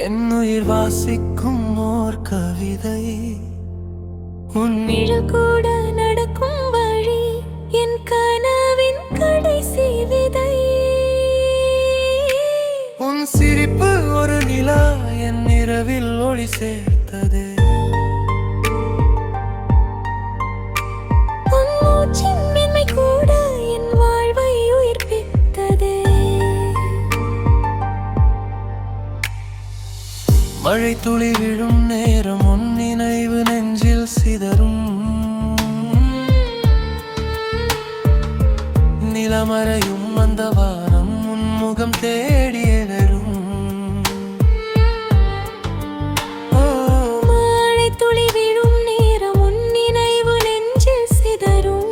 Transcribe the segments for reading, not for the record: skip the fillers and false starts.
என்னுயிர் வாசிக்கும் ஓர் கவிதை, உன் நிழல் கூட நடக்கும் வழி, என் கனவின் கடைசி விதை. உன் சிரிப்பு ஒரு நிலா என் இரவில் ஒளி சேர்த்தது. உன் மூச்சின் மென்மை கூட என் வாழ்வை உயிர்ப்பித்தது. மழை துளி விழும் நேரம் உன் நினைவு நெஞ்சில் சிதறும். நிலமறையும் அந்த வானம் உன் முகம் தேடிய வரும். மழை துளி விழும் நேரம் உன் நினைவு நெஞ்சில் சிதறும்.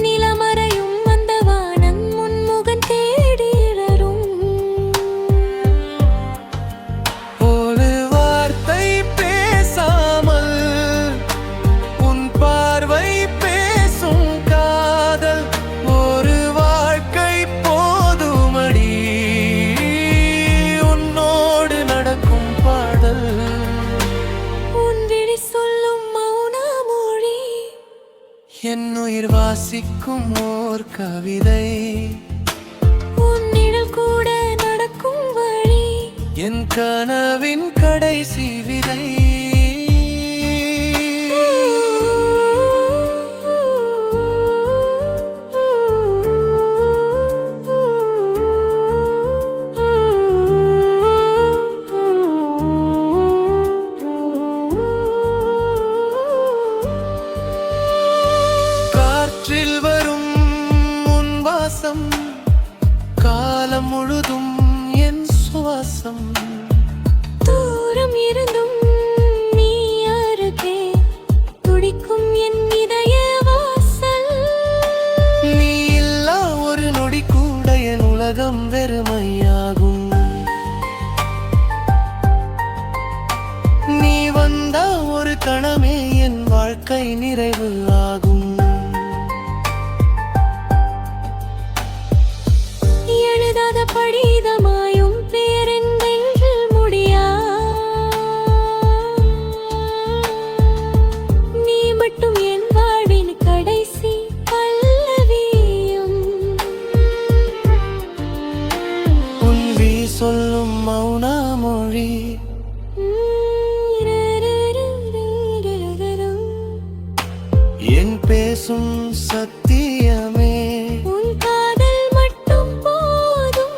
நிலமறையும் அந்த வானம் உன் முகம் தேடி வரும். ஒரு வார்த்தை பேசாமல் உன் பார்வை பேசும் காதல், ஒரு வாழ்க்கை போதுமடி உன்னோடு நடக்கும் பாடல். உன் விழி சொல்லும் மௌன மொழி, என்னுயிர் வாசிக்கும் ஓர் கவிதை, உன் நிழல் கூட நடக்கும் வழி, என் கனவின் கடைசி விதை. காற்றில் வரும் உன் வாசம், காலம் முழுதும் என் சுவாசம். தூரம் இருந்தும் நீ அருகே, துடிக்கும் என் இதய வாசல். நீ இல்லா ஒரு நொடி கூட என் உலகம் வெறுமையாகும். நீ வந்தா ஒரு கணமே என் வாழ்க்கை நிறைவு ஆகும். எழுதாத படிதமாயும் பேரெந்தெங்கில் முடியா, நீ மட்டும் என் வாழ்வின் கடைசி பல்லவியும். உன் விழி சொல்லும் மௌன மொழி, என் பேசும் சத்தியமே. உன் காதல் மட்டும் போதும்,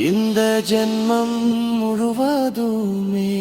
இந்த ஜென்மம் முழுவதுமே.